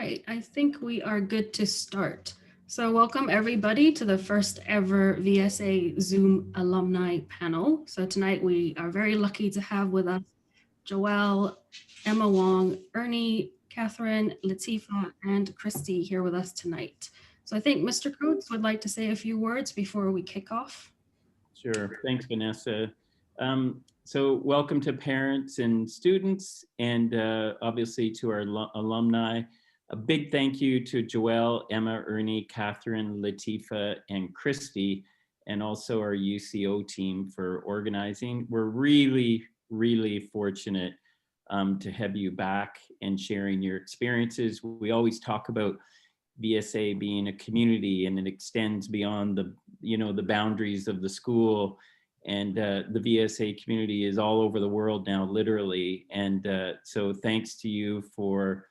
right, I think we are good to start. So welcome everybody to the first ever VSA Zoom Alumni Panel. So tonight we are very lucky to have with us Joelle, Emma Wong, Ernie, Catherine, Latifa, and Christy here with us tonight. So I think Mr. Coates would like to say a few words before we kick off. Sure. Thanks, Vanessa. So welcome to parents and students, and obviously to our alumni. A big thank you to Joelle, Emma, Ernie, Catherine, Latifa, and Christy, and also our UCO team for organizing. We're really fortunate to have you back and sharing your experiences. We always talk about VSA being a community, and it extends beyond the boundaries of the school, and the VSA community is all over the world now, literally. And so thanks to you for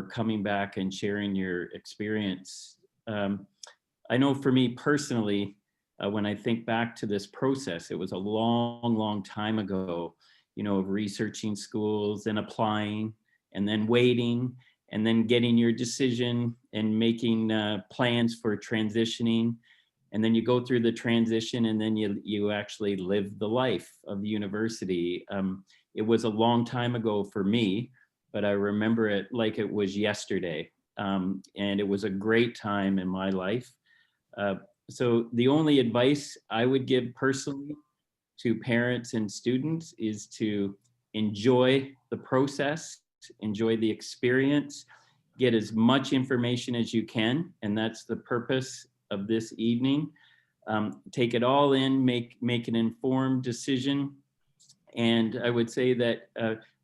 coming back and sharing your experience. I know for me personally, when I think back to this process, it was a long time ago, of researching schools and applying and then waiting and then getting your decision and making plans for transitioning. And then you go through the transition, and then you actually live the life of the university. It was a long time ago for me, but I remember it like it was yesterday. And it was a great time in my life. So the only advice I would give personally to parents and students is to enjoy the process, enjoy the experience, get as much information as you can, and that's the purpose of this evening. Take it all in, make an informed decision, and I would say that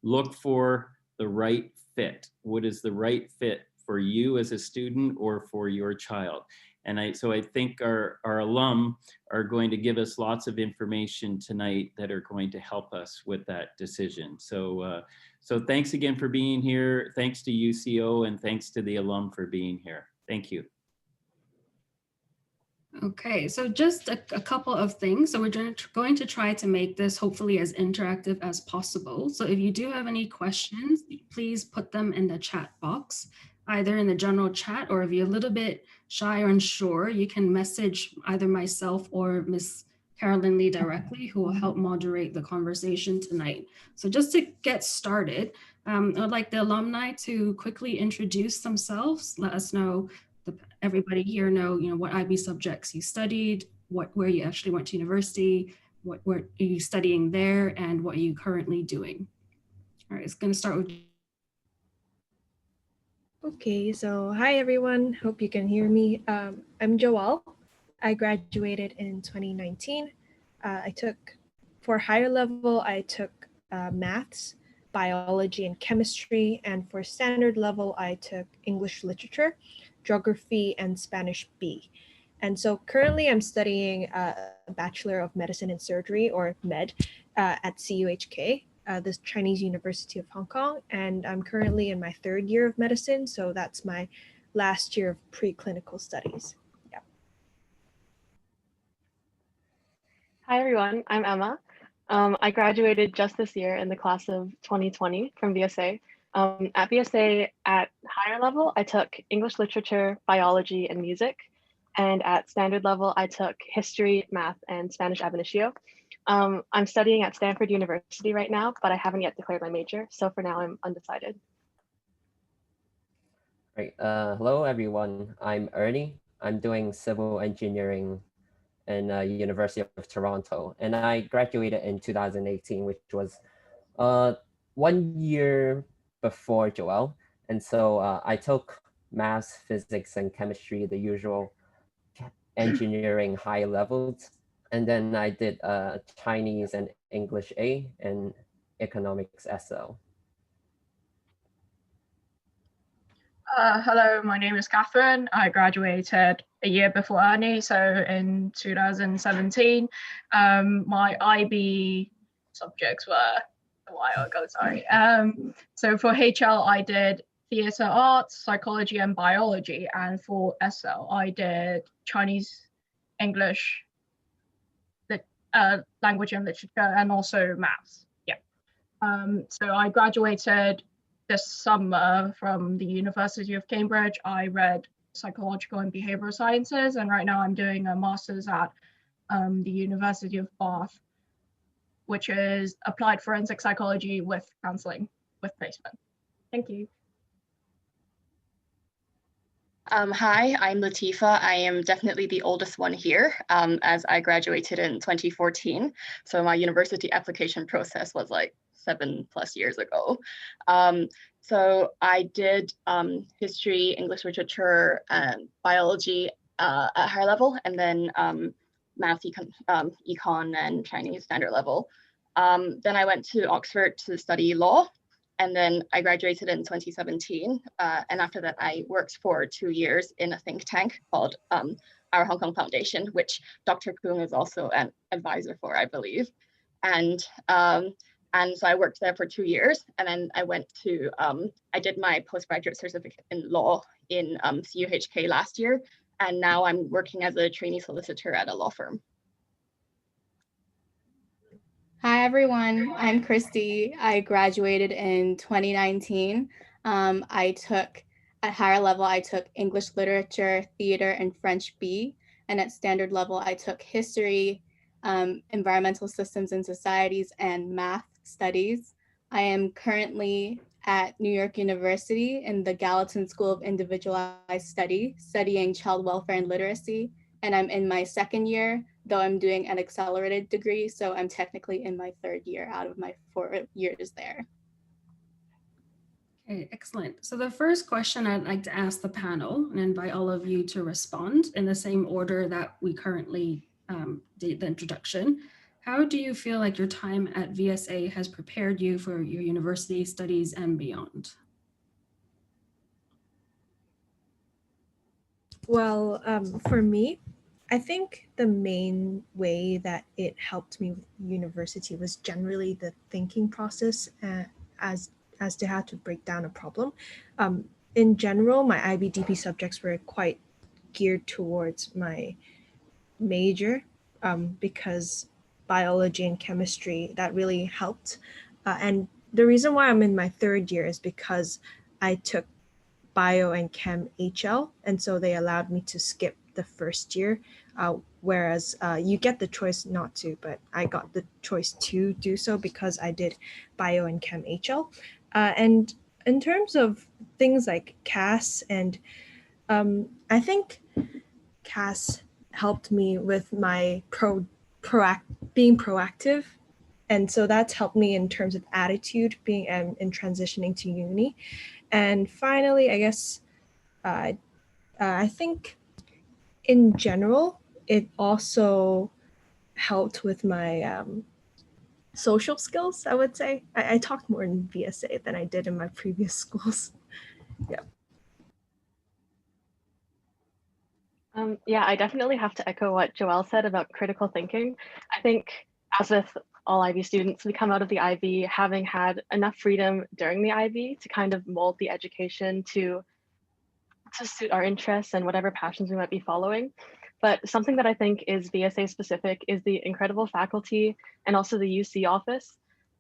look for the right fit. What is the right fit for you as a student or for your child? And so I think our alum are going to give us lots of information tonight that are going to help us with that decision. So thanks again for being here. Thanks to UCO, and thanks to the alum for being here. Thank you. Okay, so just a couple of things. So we're going to try to make this hopefully as interactive as possible. So if you do have any questions, please put them in the chat box, either in the general chat, or if you're a little bit shy or unsure, you can message either myself or Miss Carolyn Lee directly, who will help moderate the conversation tonight. So just to get started, I'd like the alumni to quickly introduce themselves, let us know, everybody here know, what IB subjects you studied, where you actually went to university, what are you studying there, and what are you currently doing. All right, it's going to start with. Okay, so hi everyone, hope you can hear me. I'm Joelle. I graduated in 2019. For higher level, I took maths, biology, and chemistry, and for standard level, I took English literature, geography, and Spanish B. And so currently I'm studying a Bachelor of Medicine and Surgery, or MED, at CUHK, the Chinese University of Hong Kong, and I'm currently in my third year of medicine, so that's my last year of preclinical studies. Yeah. Hi everyone, I'm Emma. I graduated just this year in the class of 2020 from VSA. At VSA at higher level, I took English literature, biology, and music. And at standard level, I took history, math, and Spanish ab initio. I'm studying at Stanford University right now, but I haven't yet declared my major. So for now, I'm undecided. Right. Hello, everyone. I'm Ernie. I'm doing civil engineering in University of Toronto, and I graduated in 2018, which was 1 year before Joelle. And so I took math, physics, and chemistry, the usual engineering high levels. And then I did Chinese and English A and economics SL. Hello, my name is Catherine. I graduated a year before Ernie, so in 2017. My IB subjects were a while ago, sorry. So for HL, I did theatre arts, psychology, and biology. And for SL, I did Chinese, English, language and literature, and also maths. Yeah. So I graduated this summer from the University of Cambridge, I read psychological and behavioral sciences, and right now I'm doing a master's at the University of Bath, which is applied forensic psychology with counseling with placement. Thank you. Hi, I'm Latifa. I am definitely the oldest one here, as I graduated in 2014. So my university application process was like 7+ years ago. So I did history, English literature, and biology at higher level, and then math, econ, and Chinese standard level. Then I went to Oxford to study law. And then I graduated in 2017. And after that, I worked for 2 years in a think tank called Our Hong Kong Foundation, which Dr. Kung is also an advisor for, I believe. And so I worked there for 2 years. And then I went to, I did my postgraduate certificate in law in CUHK last year. And now I'm working as a trainee solicitor at a law firm. Hi, everyone. I'm Christy. I graduated in 2019. At higher level, I took English literature, theater, and French B. And at standard level, I took history, environmental systems and societies, and math studies. I am currently at New York University in the Gallatin School of Individualized Study, studying child welfare and literacy. And I'm in my second year, though I'm doing an accelerated degree. So I'm technically in my 3rd year out of my 4 years there. Okay, excellent. So the first question I'd like to ask the panel and invite all of you to respond in the same order that we currently did the introduction. How do you feel like your time at VSA has prepared you for your university studies and beyond? Well, for me, I think the main way that it helped me with university was generally the thinking process as to how to break down a problem. In general, my IBDP subjects were quite geared towards my major because biology and chemistry, that really helped. And the reason why I'm in my 3rd year is because I took bio and chem HL, and so they allowed me to skip the 1st year, whereas you get the choice not to, but I got the choice to do so because I did bio and chem HL. And in terms of things like CAS, and I think CAS helped me with my being proactive, and so that's helped me in terms of attitude being in transitioning to uni. And finally, I guess I think in general, it also helped with my social skills, I would say. I talked more in VSA than I did in my previous schools. Yeah. Yeah, I definitely have to echo what Joelle said about critical thinking. I think as with all IB students, we come out of the IB having had enough freedom during the IB to kind of mold the education to suit our interests and whatever passions we might be following. But something that I think is VSA specific is the incredible faculty and also the UC office.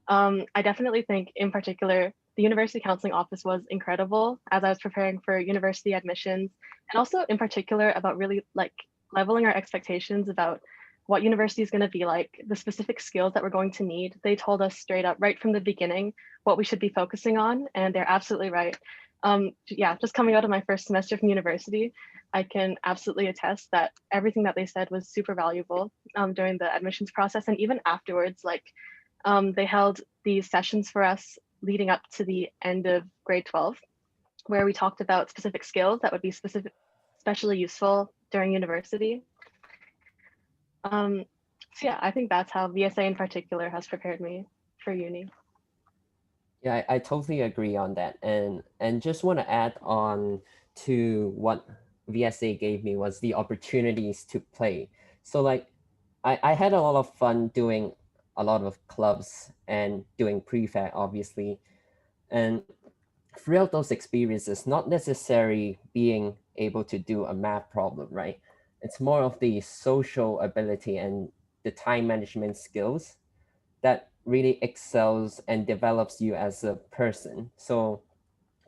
I definitely think in particular, the University Counseling Office was incredible as I was preparing for university admissions, and also in particular about really like leveling our expectations about what university is going to be like, the specific skills that we're going to need. They told us straight up right from the beginning what we should be focusing on, and they're absolutely right. Yeah, just coming out of my first semester from university, I can absolutely attest that everything that they said was super valuable during the admissions process, and even afterwards, like they held these sessions for us leading up to the end of grade 12, where we talked about specific skills that would be especially useful during university. So yeah, I think that's how VSA in particular has prepared me for uni. Yeah, I totally agree on that. And just want to add on to what VSA gave me was the opportunities to play. So like I had a lot of fun doing a lot of clubs and doing prefect, obviously. And throughout those experiences, not necessarily being able to do a math problem, right? It's more of the social ability and the time management skills that really excels and develops you as a person. So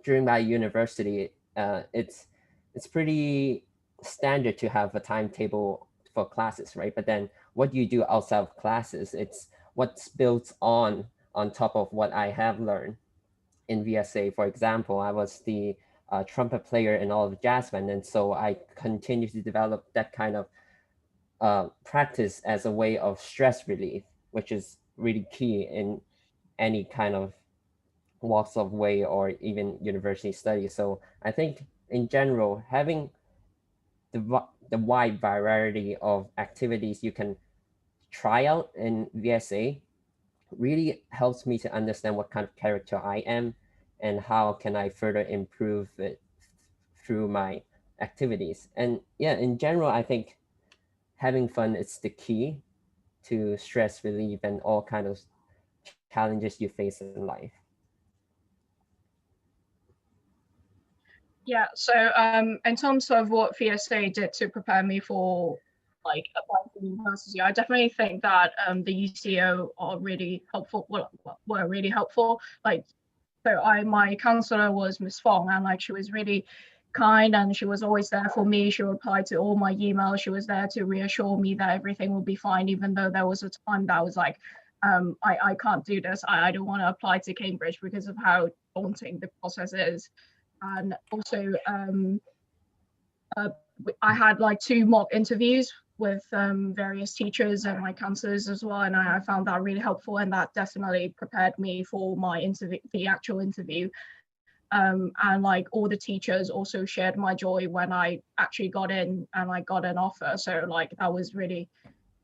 during my university, it's pretty standard to have a timetable for classes, right? But then what you do outside of classes, it's what's built on top of what I have learned in VSA. For example, I was the trumpet player in all of jazz band, and so I continue to develop that kind of practice as a way of stress relief, which is really key in any kind of walks of way or even university studies. So I think in general, having the wide variety of activities you can try out in VSA really helps me to understand what kind of character I am and how can I further improve it through my activities. And yeah, in general, I think having fun is the key to stress relief and all kind of challenges you face in life. Yeah, so in terms of what VSA did to prepare me for like applying for university, I definitely think that the UCO are really helpful. Were really helpful. Like, so my counselor was Miss Fong, and like she was really kind, and she was always there for me. She replied to all my emails. She was there to reassure me that everything will be fine, even though there was a time that I was like, I can't do this. I don't want to apply to Cambridge because of how daunting the process is. And also I had like 2 mock interviews with various teachers and my counselors as well, and I found that really helpful, and that definitely prepared me for my interview, the actual interview. And like all the teachers also shared my joy when I actually got in and I got an offer. So like that was really,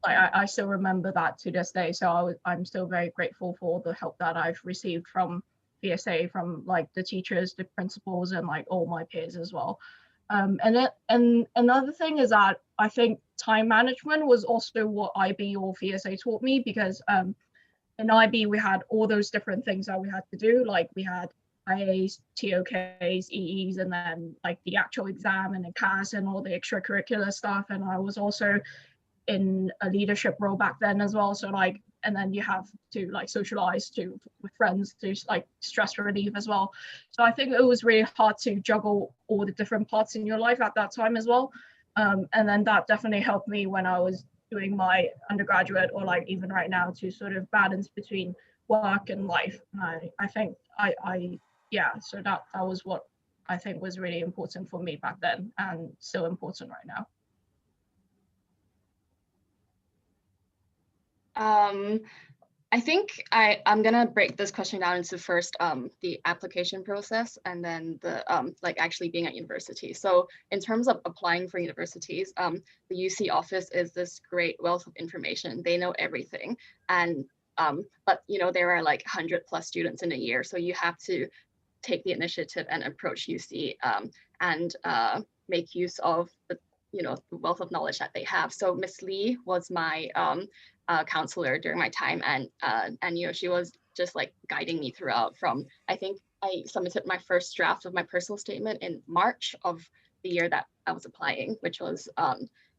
like I still remember that to this day. So I'm still very grateful for the help that I've received from VSA, from like the teachers, the principals, and like all my peers as well. And another thing is that I think time management was also what IB or VSA taught me, because in IB we had all those different things that we had to do. Like we had IAs, TOKs, EEs, and then like the actual exam and the CAS and all the extracurricular stuff. And I was also in a leadership role back then as well. So like, and then you have to like socialize with friends to like stress relief as well. So I think it was really hard to juggle all the different parts in your life at that time as well. And then that definitely helped me when I was doing my undergraduate, or like even right now, to sort of balance between work and life. And I think yeah, so that was what I think was really important for me back then, and still important right now. I think I'm gonna break this question down into first the application process, and then the like actually being at university. So in terms of applying for universities, the UC office is this great wealth of information. They know everything, and but you know there are like 100+ students in a year, so you have to take the initiative and approach UC and make use of the the wealth of knowledge that they have. So Miss Lee was my counselor during my time, and she was just like guiding me throughout. From I think I submitted my first draft of my personal statement in March of the year that I was applying, which was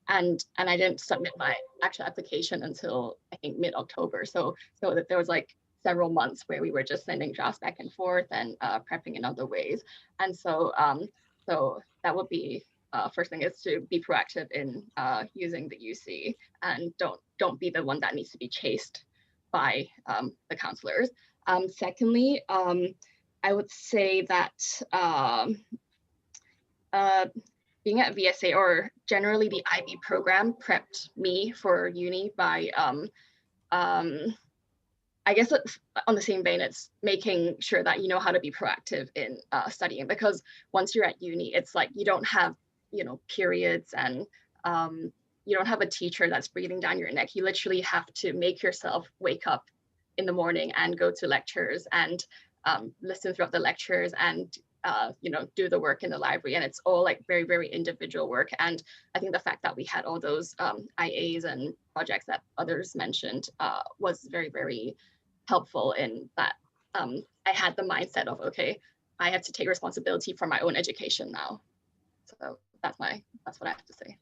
and I didn't submit my actual application until I think mid-October. So that there was like several months where we were just sending drafts back and forth and prepping in other ways. And so so that would be first thing, is to be proactive in using the UC, and don't be the one that needs to be chased by the counselors. Secondly, I would say that being at VSA, or generally the IB program, prepped me for uni by I guess it's on the same vein, it's making sure that you know how to be proactive in studying, because once you're at uni, it's like you don't have periods, and you don't have a teacher that's breathing down your neck. You literally have to make yourself wake up in the morning and go to lectures and listen throughout the lectures and do the work in the library. And it's all like very, very individual work. And I think the fact that we had all those IAs and projects that others mentioned was very, very helpful in that. I had the mindset of, okay, I have to take responsibility for my own education now. So that's what I have to say.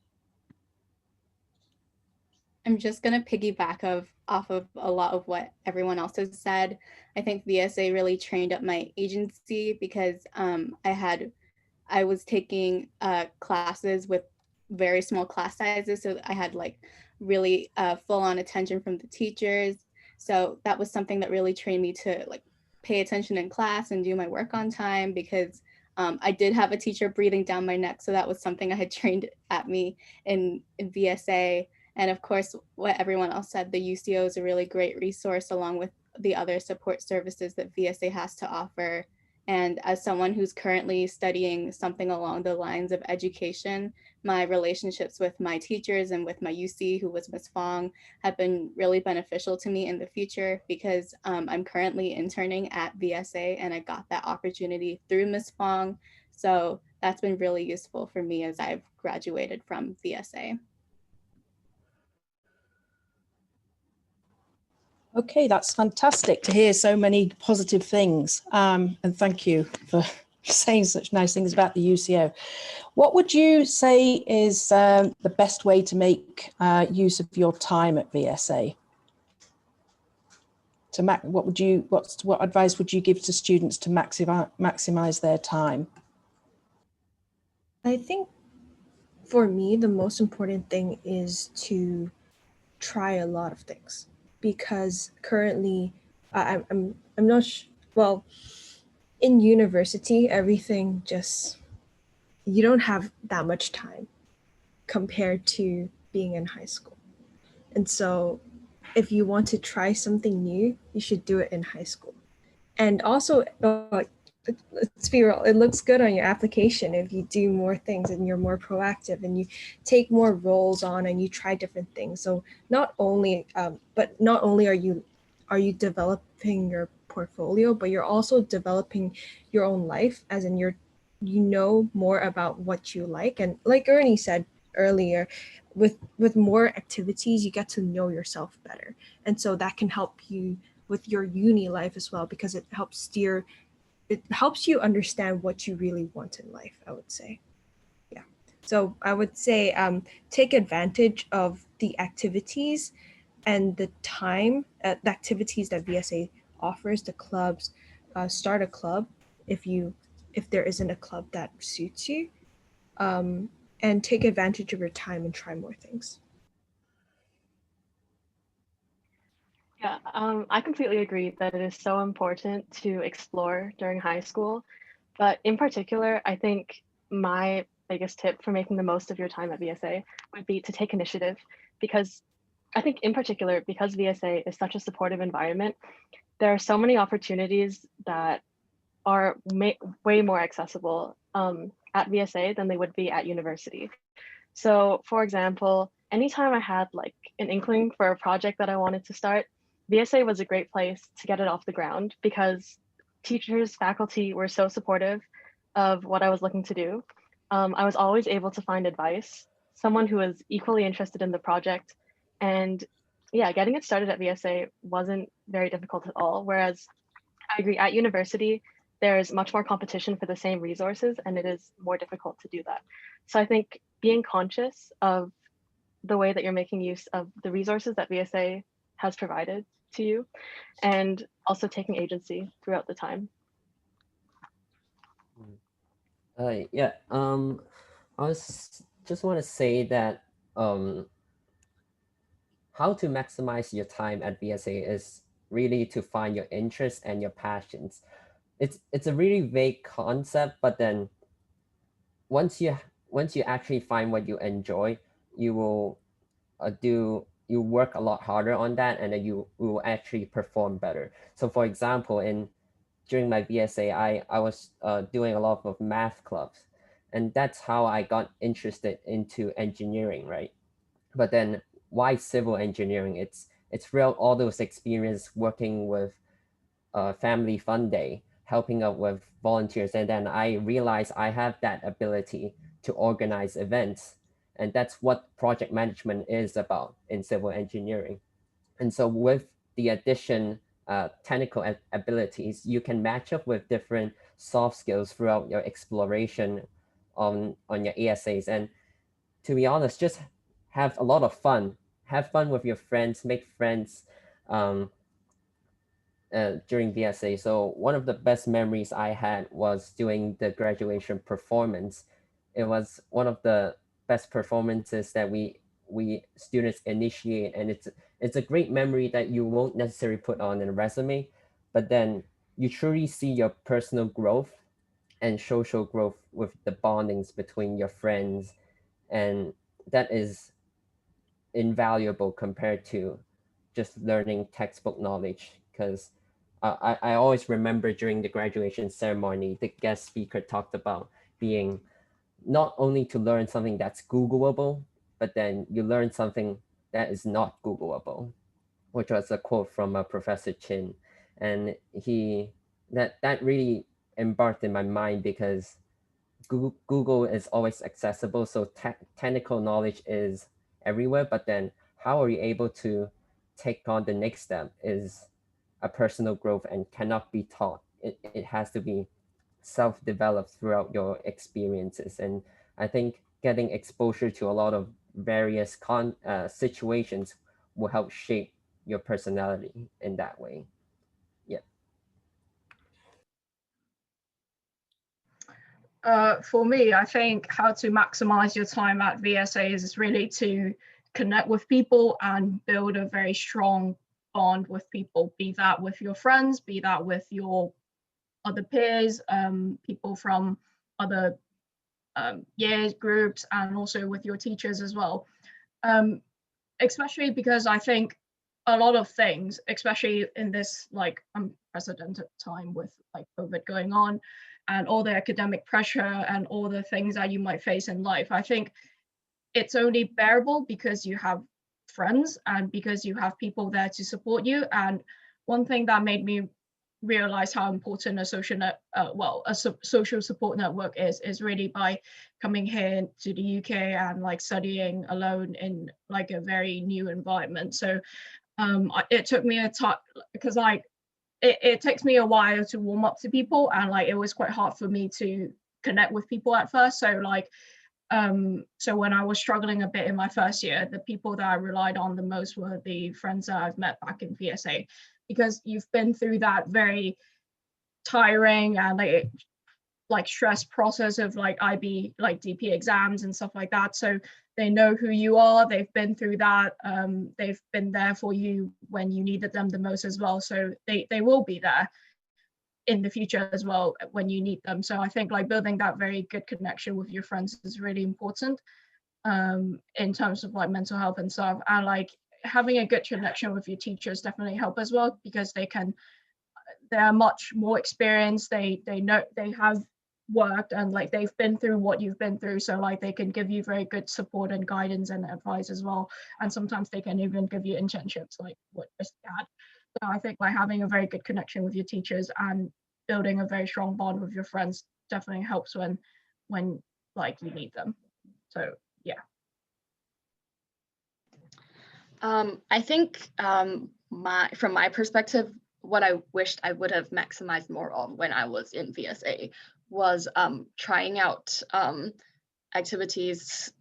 I'm just gonna piggyback off of a lot of what everyone else has said. I think VSA really trained up my agency because I was taking classes with very small class sizes, so I had like really full on attention from the teachers. So that was something that really trained me to like pay attention in class and do my work on time, because I did have a teacher breathing down my neck. So that was something I had trained at me in VSA. And of course, what everyone else said, the UCO is a really great resource along with the other support services that VSA has to offer. And as someone who's currently studying something along the lines of education, my relationships with my teachers and with my UC, who was Ms. Fong, have been really beneficial to me in the future, because I'm currently interning at VSA and I got that opportunity through Ms. Fong. So that's been really useful for me as I've graduated from VSA. Okay, that's fantastic to hear so many positive things. And thank you for saying such nice things about the UCO. What would you say is the best way to make use of your time at VSA? What advice would you give to students to maximize their time? I think for me, the most important thing is to try a lot of things, because currently I'm not well, in university everything just, you don't have that much time compared to being in high school. And so if you want to try something new, you should do it in high school. And also, let's be real, it looks good on your application if you do more things and you're more proactive and you take more roles on and you try different things. So not only are you developing your portfolio, but you're also developing your own life, as in you know more about what you like. And like Ernie said earlier, with more activities, you get to know yourself better. And so that can help you with your uni life as well, because it helps you understand what you really want in life, I would say. Yeah. So I would say take advantage of the activities and the time, the activities that VSA offers, the clubs. Start a club if there isn't a club that suits you, and take advantage of your time and try more things. Yeah, I completely agree that it is so important to explore during high school. But in particular, I think my biggest tip for making the most of your time at VSA would be to take initiative, because I think in particular, because VSA is such a supportive environment, there are so many opportunities that are way more accessible at VSA than they would be at university. So for example, anytime I had like an inkling for a project that I wanted to start, VSA was a great place to get it off the ground, because teachers, faculty were so supportive of what I was looking to do. I was always able to find advice, someone who was equally interested in the project. And yeah, getting it started at VSA wasn't very difficult at all. Whereas I agree, at university, there's much more competition for the same resources, and it is more difficult to do that. So I think being conscious of the way that you're making use of the resources that VSA has provided to you, and also taking agency throughout the time. Yeah. I just want to say that how to maximize your time at VSA is really to find your interests and your passions. It's a really vague concept, but then once you actually find what you enjoy, you will you work a lot harder on that, and then you will actually perform better. So for example, during my VSA, I was doing a lot of math clubs, and that's how I got interested into engineering, right? But then why civil engineering? It's real, all those experience working with Family Fun Day, helping out with volunteers, and then I realized I have that ability to organize events, and that's what project management is about in civil engineering. And so with the addition technical abilities, you can match up with different soft skills throughout your exploration on your ESAs. And to be honest, just have a lot of fun have fun with your friends, make friends during VSA. So one of the best memories I had was doing the graduation performance. It was one of the best performances that we students initiate, and it's a great memory that you won't necessarily put on a resume, but then you truly see your personal growth and social growth with the bondings between your friends, and that is invaluable compared to just learning textbook knowledge. Because I always remember during the graduation ceremony, the guest speaker talked about being not only to learn something that's Googleable, but then you learn something that is not Googleable, which was a quote from Professor Chin. And that really embarked in my mind because Google is always accessible, so technical knowledge is everywhere. But then, how are you able to take on the next step? Is a personal growth and cannot be taught. It has to be self-developed throughout your experiences. And I think getting exposure to a lot of various situations will help shape your personality in that way. Yeah. For me, I think how to maximize your time at VSA is really to connect with people and build a very strong bond with people, be that with your friends, be that with your other peers, people from other years groups, and also with your teachers as well. Especially because I think a lot of things, especially in this like unprecedented time with like COVID going on and all the academic pressure and all the things that you might face in life, I think it's only bearable because you have friends and because you have people there to support you. And one thing that made me realize how important a social support network is really by coming here to the UK and like studying alone in like a very new environment. So it took me a time because like it takes me a while to warm up to people, and like it was quite hard for me to connect with people at first. So like so when I was struggling a bit in my first year, the people that I relied on the most were the friends that I've met back in VSA, because you've been through that very tiring and like stress process of like IB, like DP exams and stuff like that. So they know who you are, they've been through that, they've been there for you when you needed them the most as well. So they will be there in the future as well when you need them. So I think like building that very good connection with your friends is really important in terms of like mental health and stuff. And like having a good connection with your teachers definitely help as well, because they're much more experienced, they know, they have worked and like they've been through what you've been through, so like they can give you very good support and guidance and advice as well. And sometimes they can even give you internships like what Chris had. So I think like having a very good connection with your teachers and building a very strong bond with your friends definitely helps when like you need them. So yeah. I think from my perspective, what I wished I would have maximized more on when I was in VSA was trying out activities,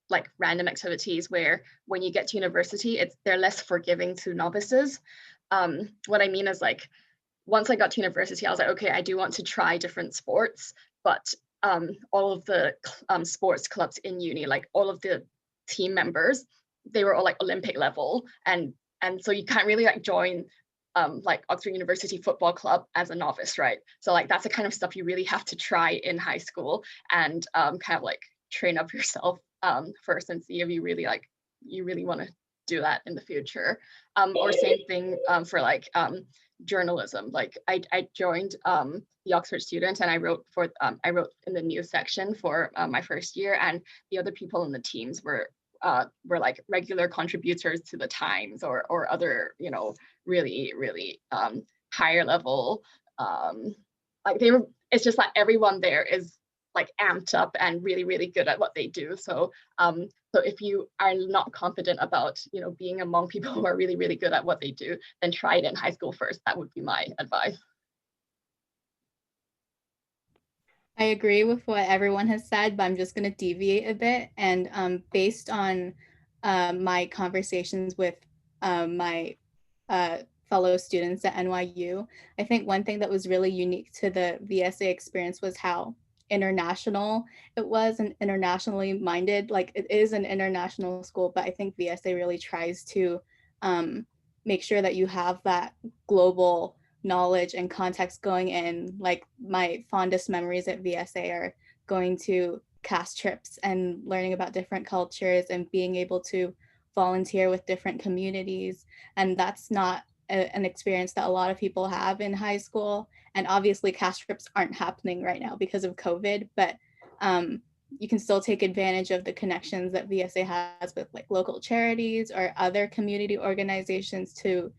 like random activities where when you get to university, they're less forgiving to novices. What I mean is like, once I got to university, I was like, okay, I do want to try different sports, but all of the sports clubs in uni, like all of the team members, they were all like Olympic level, and so you can't really like join like Oxford University Football Club as a novice, right? So like that's the kind of stuff you really have to try in high school and kind of like train up yourself first and see if you really want to do that in the future. Or same thing for like journalism. Like I joined the Oxford Student, and I wrote in the news section for my first year, and the other people in the teams were like regular contributors to the Times or other, you know, really higher level, like it's just like everyone there is like amped up and really good at what they do. So so if you are not confident about, you know, being among people who are really good at what they do, then try it in high school first. That would be my advice. I agree with what everyone has said, but I'm just going to deviate a bit. And based on my conversations with my fellow students at NYU. I think one thing that was really unique to the VSA experience was how international it was and internationally minded. Like it is an international school, but I think VSA really tries to make sure that you have that global knowledge and context going in. Like my fondest memories at VSA are going to cast trips and learning about different cultures and being able to volunteer with different communities. And that's not an experience that a lot of people have in high school. And obviously cast trips aren't happening right now because of COVID, but you can still take advantage of the connections that VSA has with like local charities or other community organizations to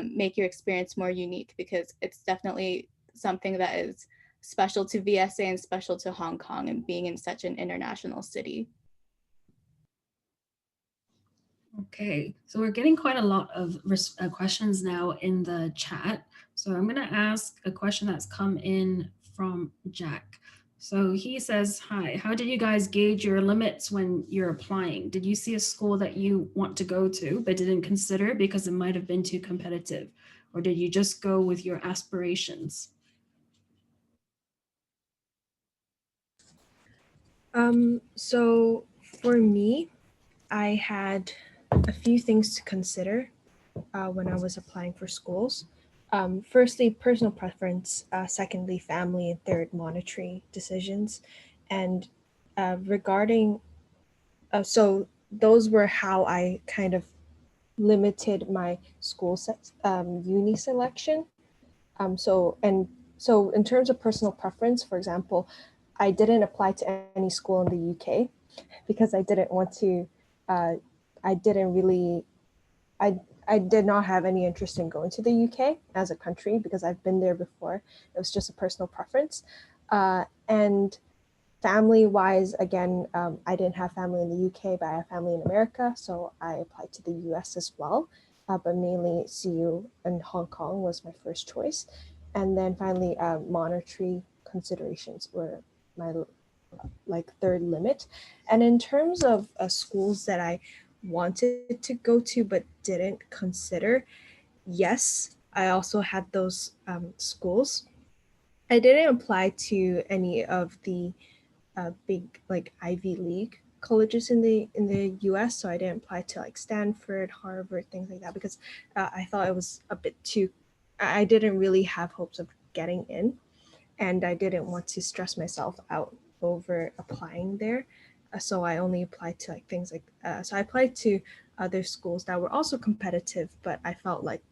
make your experience more unique, because it's definitely something that is special to VSA and special to Hong Kong and being in such an international city. Okay, so we're getting quite a lot of questions now in the chat. So I'm going to ask a question that's come in from Jack. So he says, hi, how did you guys gauge your limits when you're applying? Did you see a school that you want to go to but didn't consider because it might have been too competitive? Or did you just go with your aspirations? So for me, I had a few things to consider when I was applying for schools. Firstly, personal preference. Secondly, family. And third, monetary decisions. And regarding, so those were how I kind of limited my school uni selection. So in terms of personal preference, for example, I didn't apply to any school in the UK because I didn't want to. I didn't really. I did not have any interest in going to the UK as a country because I've been there before. It was just a personal preference. And family-wise, again, I didn't have family in the UK, but I have family in America, so I applied to the US as well. But mainly CU and Hong Kong was my first choice. And then finally, monetary considerations were my like third limit. And in terms of schools that I wanted to go to but didn't consider, yes, I also had those schools. I didn't apply to any of the big like Ivy League colleges in the US, so I didn't apply to like Stanford, Harvard, things like that, because I thought it was a bit too. I didn't really have hopes of getting in, and I didn't want to stress myself out over applying there. So I only applied to like things like so I applied to other schools that were also competitive, but I felt like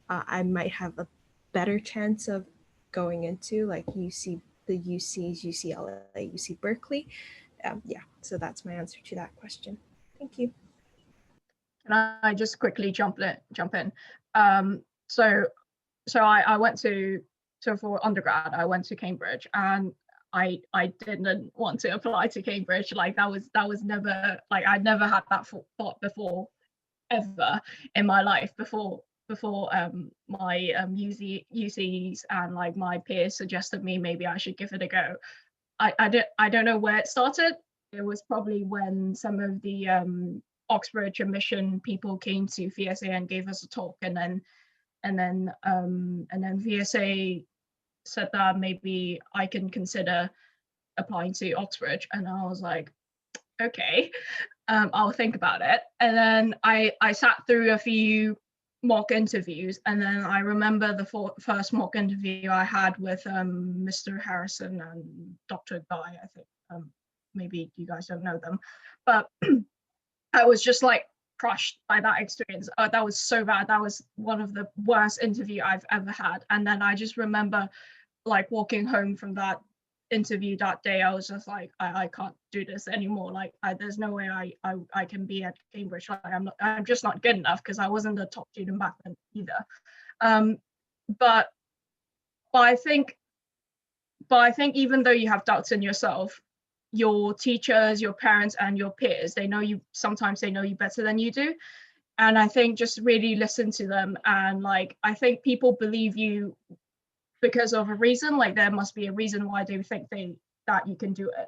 I might have a better chance of going into like UC, the UCs, UCLA, UC Berkeley. Yeah, so that's my answer to that question. Thank you. Can I just quickly jump in? So I went for undergrad, I went to Cambridge, and I didn't want to apply to Cambridge. Like that was never, like I'd never had that thought before ever in my life before my UCs and like my peers suggested me maybe I should give it a go. I don't know where it started. It was probably when some of the Oxbridge admission people came to VSA and gave us a talk, and then VSA said that maybe I can consider applying to Oxbridge, and I was like, okay, I'll think about it. And then I sat through a few mock interviews, and then I remember the first mock interview I had with Mr. Harrison and Dr. Guy, I think. Maybe you guys don't know them, but I was just like crushed by that experience. That was so bad. That was one of the worst interview I've ever had. And then I just remember like walking home from that interview that day. I was just like, I can't do this anymore. Like there's no way I can be at Cambridge. Like I'm just not good enough, because I wasn't a top student back then either. But I think even though you have doubts in yourself, your teachers, your parents, and your peers, they know you, sometimes they know you better than you do. And I think just really listen to them. And like, I think people believe you because of a reason. Like there must be a reason why they think that you can do it.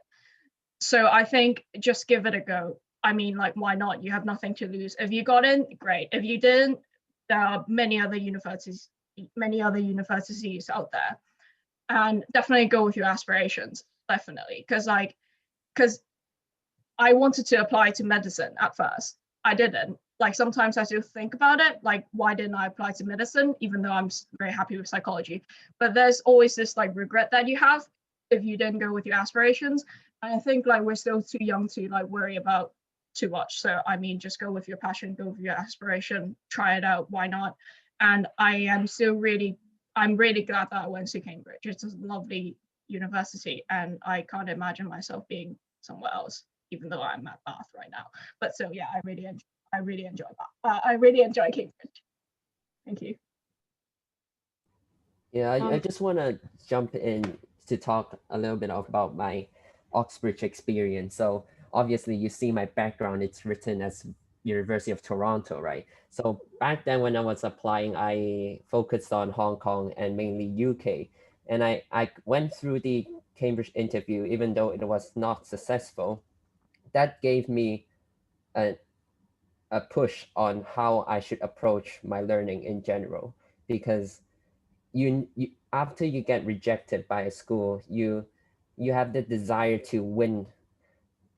So I think just give it a go. I mean, like, why not? You have nothing to lose. If you got in, great. If you didn't, there are many other universities out there. And definitely go with your aspirations, definitely. Because I wanted to apply to medicine at first. I didn't. Like, sometimes I still think about it, like, why didn't I apply to medicine, even though I'm very happy with psychology? But there's always this like regret that you have if you didn't go with your aspirations. And I think like we're still too young to like worry about too much. So I mean, just go with your passion, go with your aspiration, try it out, why not? And I'm really glad that I went to Cambridge. It's a lovely university, and I can't imagine myself being somewhere else, even though I'm at Bath right now. But so yeah, I really enjoy that. I really enjoy Cambridge. Thank you. Yeah, I just want to jump in to talk a little bit about my Oxbridge experience. So obviously you see my background, it's written as University of Toronto, right? So back then when I was applying, I focused on Hong Kong and mainly UK. And I went through the Cambridge interview, even though it was not successful. That gave me a push on how I should approach my learning in general, because you after you get rejected by a school, you have the desire to win,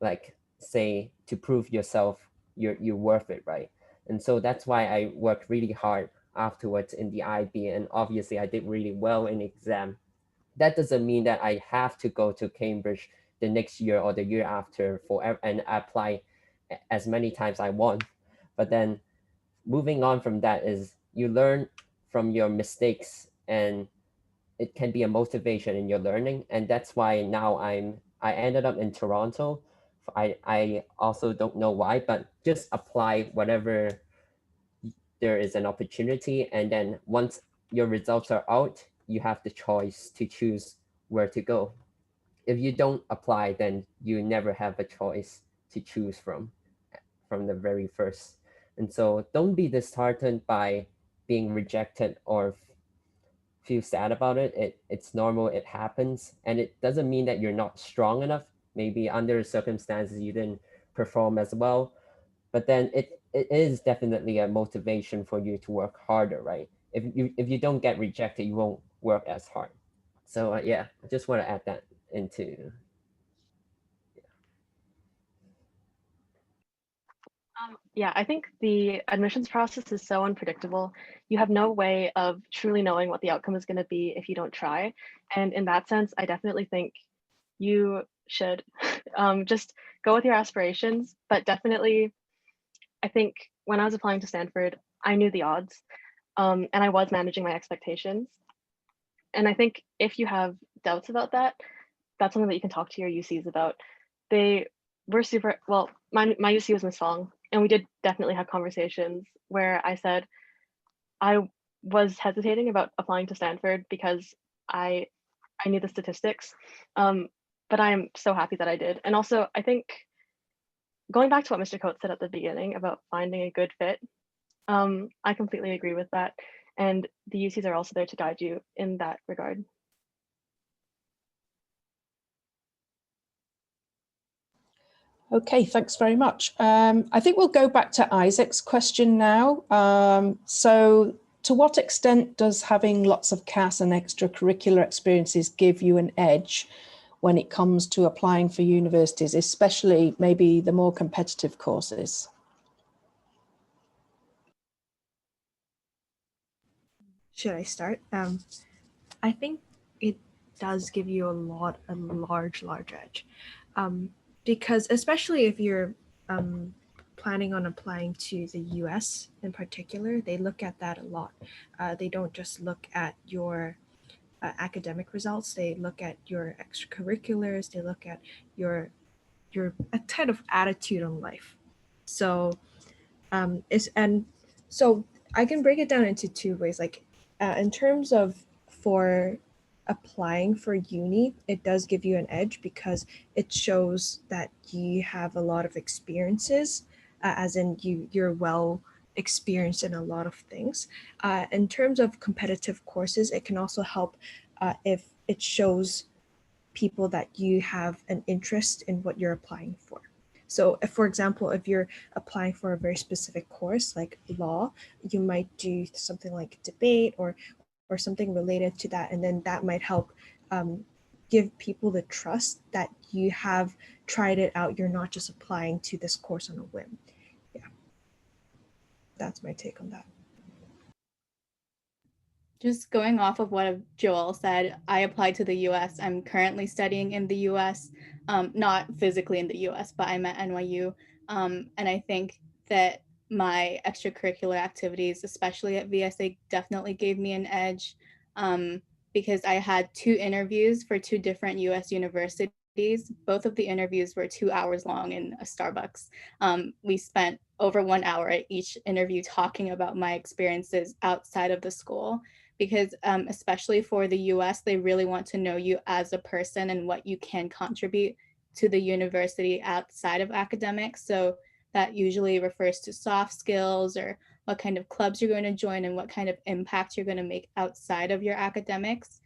like say to prove yourself you're worth it, right? And so that's why I worked really hard afterwards in the IB, and obviously I did really well in exam. That doesn't mean that I have to go to Cambridge the next year or the year after forever and apply as many times I want. But then moving on from that is you learn from your mistakes, and it can be a motivation in your learning. And that's why now I ended up in Toronto. I also don't know why, but just apply whatever there is an opportunity. And then once your results are out, you have the choice to choose where to go. If you don't apply, then you never have a choice to choose from the very first. And so don't be disheartened by being rejected or feel sad about it. It's normal, it happens. And it doesn't mean that you're not strong enough. Maybe under circumstances you didn't perform as well. But then it is definitely a motivation for you to work harder, right? If you don't get rejected, you won't work as hard. So yeah, I just want to add that into. Yeah, I think the admissions process is so unpredictable. You have no way of truly knowing what the outcome is going to be if you don't try. And in that sense, I definitely think you should just go with your aspirations. But definitely, I think when I was applying to Stanford, I knew the odds, and I was managing my expectations. And I think if you have doubts about that, that's something that you can talk to your UCs about. They were super, well, my UC was Miss Fong, and we did definitely have conversations where I said I was hesitating about applying to Stanford because I knew the statistics, but I'm so happy that I did. And also, I think going back to what Mr. Coates said at the beginning about finding a good fit, I completely agree with that. And the UCs are also there to guide you in that regard. Okay, thanks very much. I think we'll go back to Isaac's question now. So to what extent does having lots of CAS and extracurricular experiences give you an edge when it comes to applying for universities, especially maybe the more competitive courses? Should I start? I think it does give you a large edge, because especially if you're planning on applying to the US in particular, they look at that a lot. They don't just look at your academic results, they look at your extracurriculars, they look at your kind of attitude on life. So so I can break it down into two ways. Like in terms of for applying for uni, it does give you an edge because it shows that you have a lot of experiences, as in you're well experienced in a lot of things. In terms of competitive courses, it can also help if it shows people that you have an interest in what you're applying for. So if, for example, if you're applying for a very specific course like law, you might do something like debate or something related to that. And then that might help give people the trust that you have tried it out. You're not just applying to this course on a whim. Yeah, that's my take on that. Just going off of what Joel said, I applied to the US. I'm currently studying in the US, not physically in the US, but I'm at NYU. And I think that my extracurricular activities, especially at VSA, definitely gave me an edge because I had 2 interviews for 2 different US universities. Both of the interviews were 2 hours long in a Starbucks. We spent over 1 hour at each interview talking about my experiences outside of the school, because especially for the US, they really want to know you as a person and what you can contribute to the university outside of academics. So that usually refers to soft skills or what kind of clubs you're going to join and what kind of impact you're going to make outside of your academics.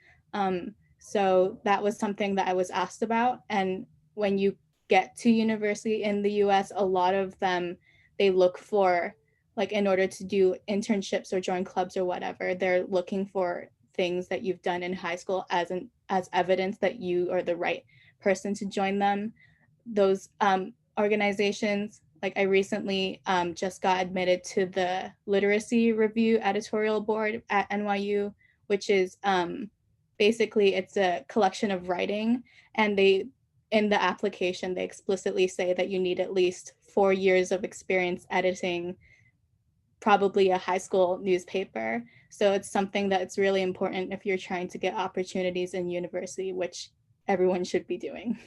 So that was something that I was asked about. And when you get to university in the US, a lot of them, they look for, like, in order to do internships or join clubs or whatever, they're looking for things that you've done in high school as evidence that you are the right person to join them. Those organizations, like I recently just got admitted to the Literacy Review editorial board at NYU, which is basically, it's a collection of writing, and in the application, they explicitly say that you need at least 4 years of experience editing probably a high school newspaper. So it's something that's really important if you're trying to get opportunities in university, which everyone should be doing.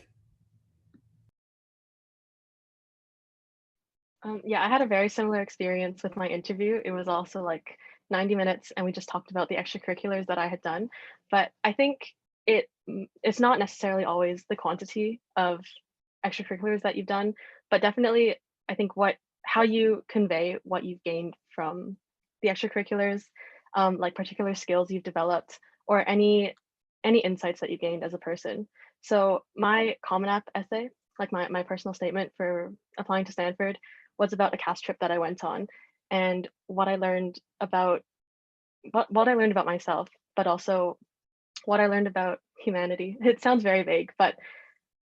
Yeah, I had a very similar experience with my interview. It was also like 90 minutes, and we just talked about the extracurriculars that I had done. But I think it's not necessarily always the quantity of extracurriculars that you've done, but definitely I think how you convey what you've gained from the extracurriculars, like particular skills you've developed, or any insights that you gained as a person. So my Common App essay, like my personal statement for applying to Stanford, was about a CAS trip that I went on, and what I learned about what I learned about myself, but also what I learned about humanity. It sounds very vague, but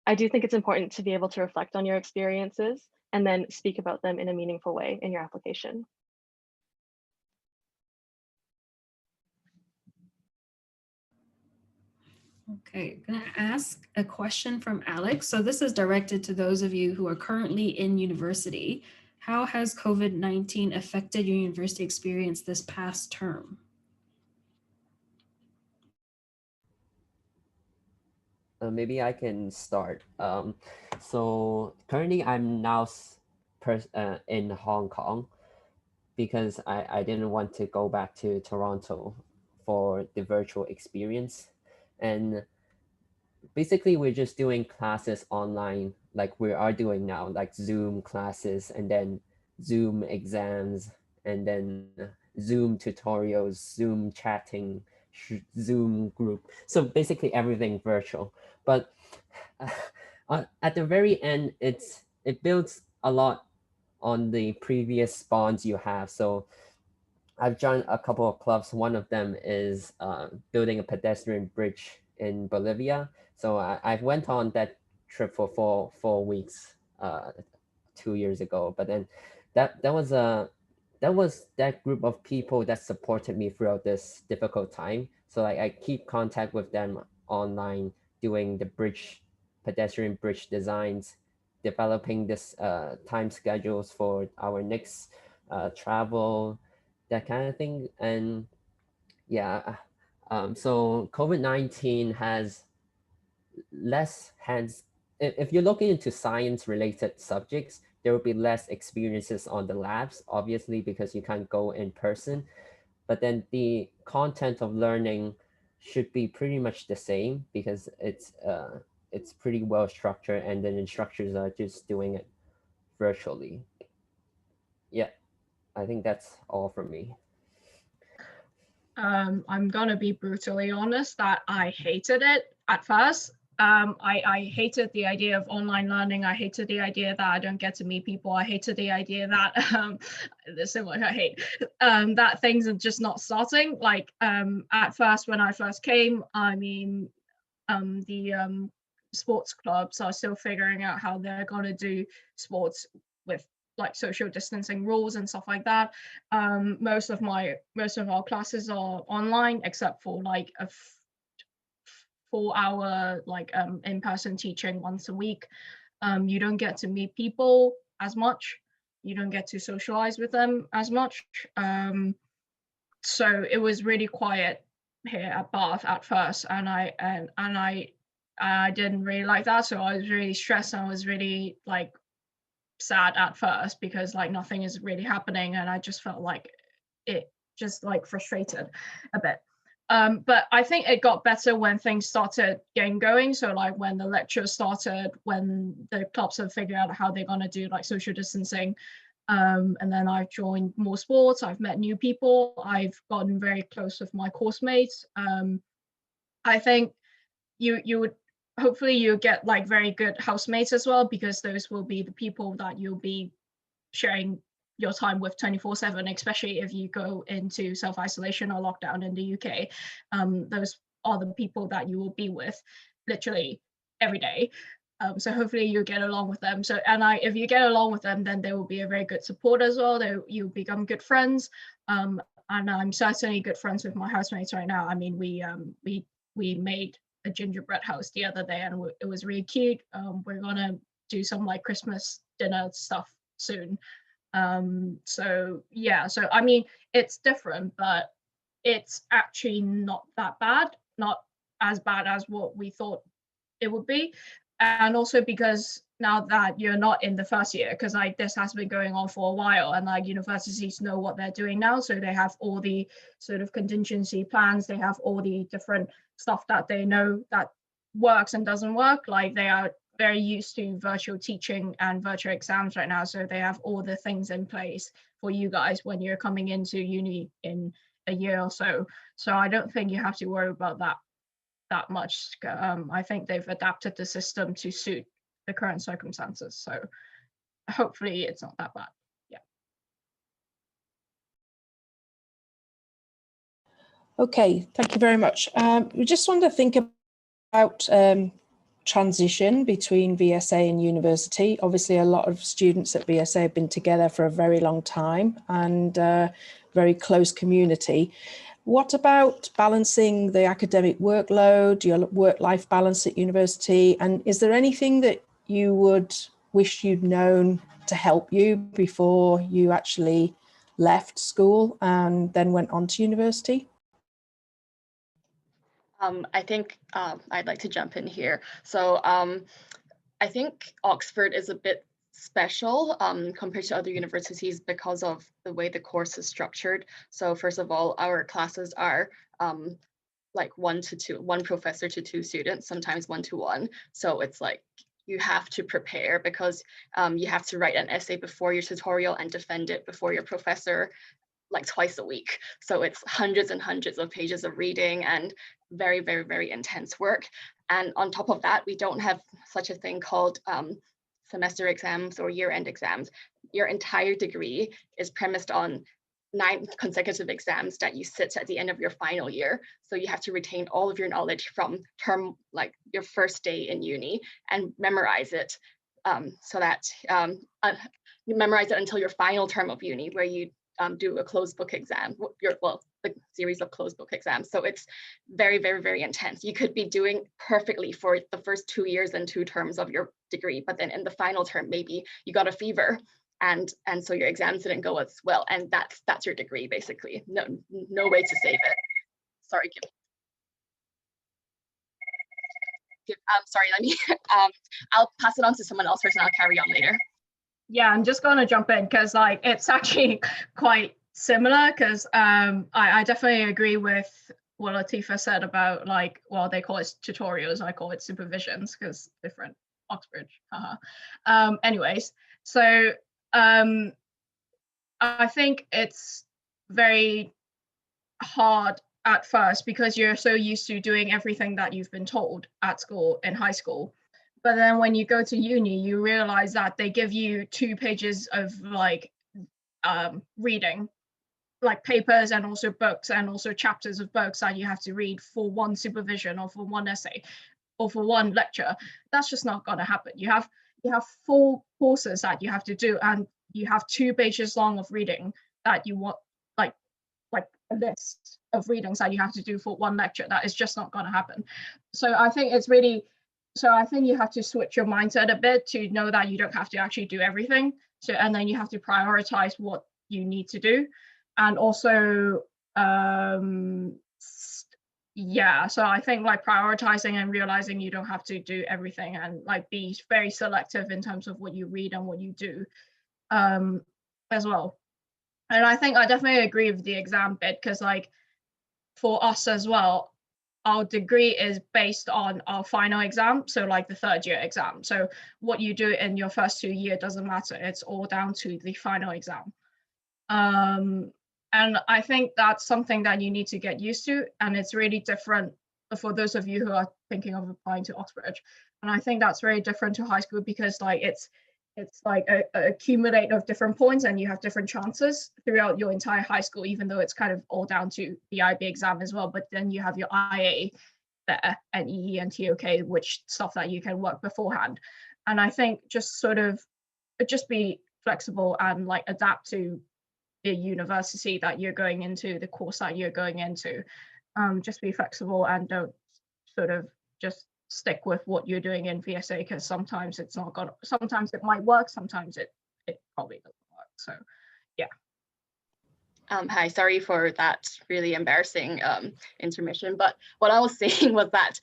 I do think it's important to be able to reflect on your experiences and then speak about them in a meaningful way in your application. Okay, I'm gonna ask a question from Alex. So this is directed to those of you who are currently in university. How has COVID-19 affected your university experience this past term? Maybe I can start. So currently I'm now in Hong Kong because I didn't want to go back to Toronto for the virtual experience. And basically we're just doing classes online like we are doing now, like Zoom classes and then Zoom exams and then Zoom tutorials, Zoom chatting, Zoom group. So basically everything virtual. But at the very end, it builds a lot on the previous bonds you have. So I've joined a couple of clubs. One of them is building a pedestrian bridge in Bolivia. So I went on that trip for four weeks 2 years ago. But then that was that group of people that supported me throughout this difficult time. So I keep contact with them online, doing the pedestrian bridge designs, developing this time schedules for our next travel, that kind of thing. And yeah, so COVID-19 has less hands. If you're looking into science related subjects, there will be less experiences on the labs, obviously, because you can't go in person. But then the content of learning should be pretty much the same because it's pretty well structured, and then instructors are just doing it virtually. Yeah, I think that's all from me. I'm gonna be brutally honest that I hated it at first. I hated the idea of online learning. I hated the idea that I don't get to meet people. I hated the idea that there's so much I hate, that things are just not starting. Like at first, when I first came, I mean, the sports clubs are still figuring out how they're going to do sports with like social distancing rules and stuff like that. Most of our classes are online, except for like a 4-hour like in-person teaching once a week. You don't get to meet people as much. You don't get to socialize with them as much. So it was really quiet here at Bath at first, and I didn't really like that. So I was really stressed, and I was really like sad at first because like nothing is really happening, and I just felt like it just like frustrated a bit. But I think it got better when things started getting going. So like when the lectures started, when the clubs have figured out how they're gonna do like social distancing, and then I've joined more sports. I've met new people. I've gotten very close with my course mates. I think you would hopefully you get like very good housemates as well, because those will be the people that you'll be sharing your time with 24/7, especially if you go into self-isolation or lockdown in the UK. Those are the people that you will be with literally every day. So hopefully you get along with them. So if you get along with them, then they will be a very good support as well. You'll become good friends. And I'm certainly good friends with my housemates right now. I mean, we made a gingerbread house the other day, and it was really cute. We're gonna do some like Christmas dinner stuff soon. So yeah, so I mean, it's different, but it's actually not that bad, not as bad as what we thought it would be. And also because now that you're not in the first year, because like this has been going on for a while, and like universities know what they're doing now, so they have all the sort of contingency plans, they have all the different stuff that they know that works and doesn't work. Like they are very used to virtual teaching and virtual exams right now, so they have all the things in place for you guys when you're coming into uni in a year or so. So I don't think you have to worry about that much. I think they've adapted the system to suit the current circumstances, so hopefully it's not that bad. Yeah. Okay, thank you very much. We just want to think about transition between VSA and university. Obviously, a lot of students at VSA have been together for a very long time and very close community. What about balancing the academic workload, your work-life balance at university? And is there anything that you would wish you'd known to help you before you actually left school and then went on to university? I think I'd like to jump in here. So I think Oxford is a bit special compared to other universities because of the way the course is structured. So first of all, our classes are like 1-to-2, one professor to 2 students, sometimes 1-to-1. So it's like you have to prepare because you have to write an essay before your tutorial and defend it before your professor like twice a week. So it's hundreds and hundreds of pages of reading and very, very, very intense work. And on top of that, we don't have such a thing called semester exams or year-end exams. Your entire degree is premised on 9 consecutive exams that you sit at the end of your final year. So you have to retain all of your knowledge from term, like your first day in uni, and memorize it so that you memorize it until your final term of uni, where you do a closed book exam, the series of closed book exams. So it's very, very, very intense. You could be doing perfectly for the first 2 years and 2 terms of your degree, but then in the final term, maybe you got a fever and so your exams didn't go as well. And that's your degree, basically. No way to save it. Sorry, sorry, let me, I'll pass it on to someone else first and I'll carry on later. Yeah, I'm just going to jump in because like it's actually quite similar, because I definitely agree with what Latifa said about like, well, they call it tutorials, I call it supervisions because different, Oxbridge. Anyways, so I think it's very hard at first because you're so used to doing everything that you've been told at school in high school. But then when you go to uni, you realize that they give you 2 pages of like reading, like papers and also books and also chapters of books that you have to read for one supervision or for one essay or for one lecture. That's just not going to happen. You have 4 courses that you have to do, and you have 2 pages long of reading that you want, like a list of readings that you have to do for one lecture. That is just not going to happen. So I think you have to switch your mindset a bit to know that you don't have to actually do everything. So, and then you have to prioritize what you need to do. And also, yeah, so I think like prioritizing and realizing you don't have to do everything, and like be very selective in terms of what you read and what you do as well. And I think I definitely agree with the exam bit, because like for us as well, our degree is based on our final exam, so like the 3rd year exam. So what you do in your first 2 years doesn't matter. It's all down to the final exam. And I think that's something that you need to get used to, and it's really different for those of you who are thinking of applying to Oxford. And I think that's very different to high school, because like it's like a accumulate of different points, and you have different chances throughout your entire high school, even though it's kind of all down to the IB exam as well. But then you have your IA there and EE and TOK, which stuff that you can work beforehand. And I think just be flexible and like adapt to the university that you're going into, the course that you're going into. Just be flexible and don't sort of just stick with what you're doing in VSA, because sometimes it's not gonna, sometimes it might work, sometimes it probably doesn't work. So yeah. Hi, sorry for that really embarrassing intermission, but what I was saying was that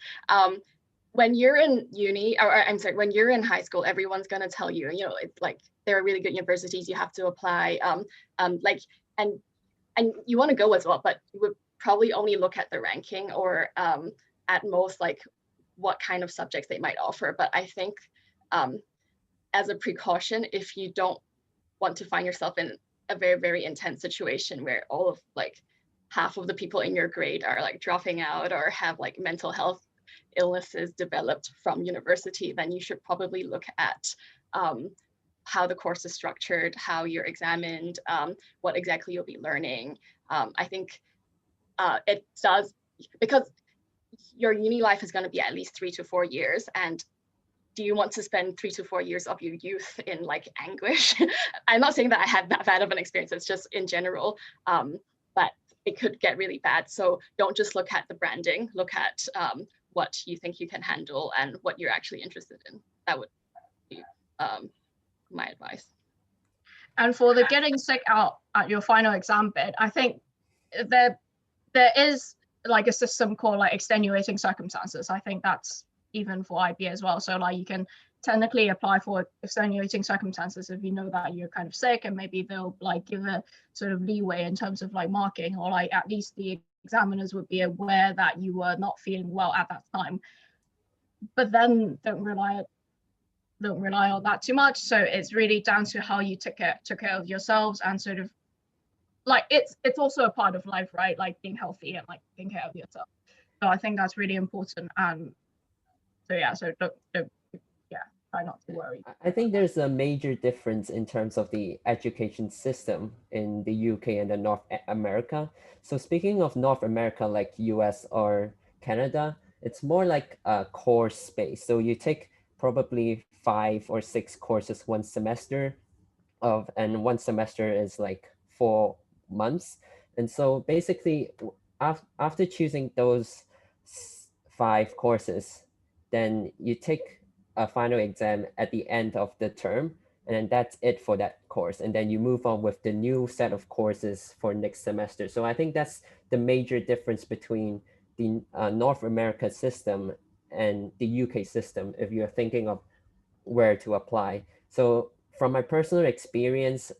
when you're in uni, or I'm sorry, when you're in high school, everyone's gonna tell you, you know, it's like there are really good universities, you have to apply, like, and you want to go as well, but you would probably only look at the ranking, or at most like what kind of subjects they might offer. But I think as a precaution, if you don't want to find yourself in a very, very intense situation where all of like half of the people in your grade are like dropping out or have like mental health illnesses developed from university, then you should probably look at how the course is structured, how you're examined, what exactly you'll be learning. I think it does, because your uni life is going to be at least 3 to 4 years, and do you want to spend 3 to 4 years of your youth in like anguish? I'm not saying that I had that bad of an experience, it's just in general, but it could get really bad. So don't just look at the branding, look at what you think you can handle and what you're actually interested in. That would be my advice. And for the getting sick out at your final exam bit, I think there is like a system called like extenuating circumstances. I think that's even for IB as well. So like you can technically apply for extenuating circumstances if you know that you're kind of sick, and maybe they'll like give a sort of leeway in terms of like marking, or like at least the examiners would be aware that you were not feeling well at that time. But then don't rely on that too much. So it's really down to how you took care of yourselves, and sort of like it's also a part of life, right? Like being healthy and like taking care of yourself. So I think that's really important. So yeah, so don't try not to worry. I think there's a major difference in terms of the education system in the UK and the North America. So speaking of North America, like US or Canada, it's more like a course space. So you take probably 5 or 6 courses one semester and one semester is like 4 months. And so basically after choosing those 5 courses, then you take a final exam at the end of the term, and then that's it for that course. And then you move on with the new set of courses for next semester. So I think that's the major difference between the North America system and the UK system, if you're thinking of where to apply. So from my personal experience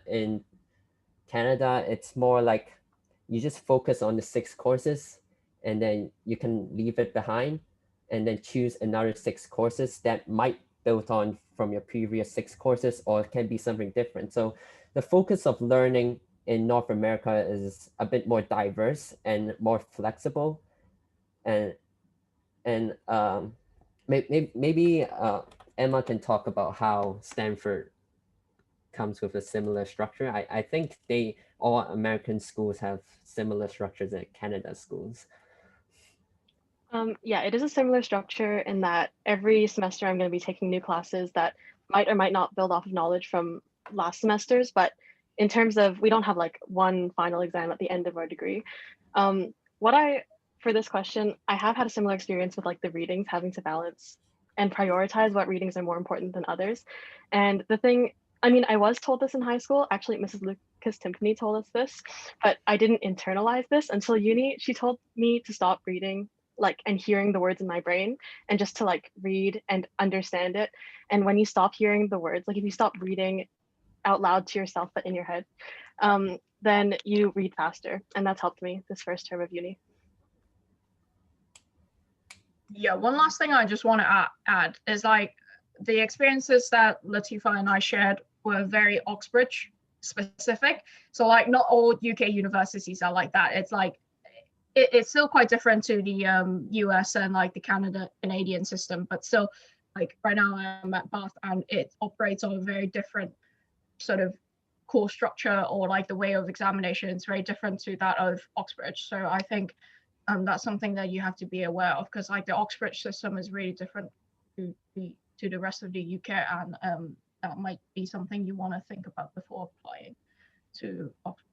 in Canada, it's more like you just focus on the 6 courses, and then you can leave it behind and then choose another 6 courses that might build on from your previous 6 courses, or it can be something different. So the focus of learning in North America is a bit more diverse and more flexible, and maybe Emma can talk about how Stanford comes with a similar structure. I think all American schools have similar structures at Canada schools. Yeah, it is a similar structure in that every semester I'm going to be taking new classes that might or might not build off of knowledge from last semesters, but in terms of, we don't have like one final exam at the end of our degree. For this question, I have had a similar experience with like the readings, having to balance and prioritize what readings are more important than others. And the thing, I mean, I was told this in high school. Actually, Mrs. Lucas Timpany told us this, but I didn't internalize this until uni. She told me to stop reading like and hearing the words in my brain and just to like read and understand it. And when you stop hearing the words, like if you stop reading out loud to yourself but in your head, then you read faster. And that's helped me this first term of uni. Yeah, one last thing I just want to add is like the experiences that Latifa and I shared were very Oxbridge specific. So like not all UK universities are like that. It's like it's still quite different to the US and like the Canadian system, but still like right now I'm at Bath and it operates on a very different sort of course structure, or like the way of examination is very different to that of Oxbridge. So I think that's something that you have to be aware of, because like the Oxbridge system is really different to the rest of the UK, and that might be something you want to think about before applying to Oxbridge.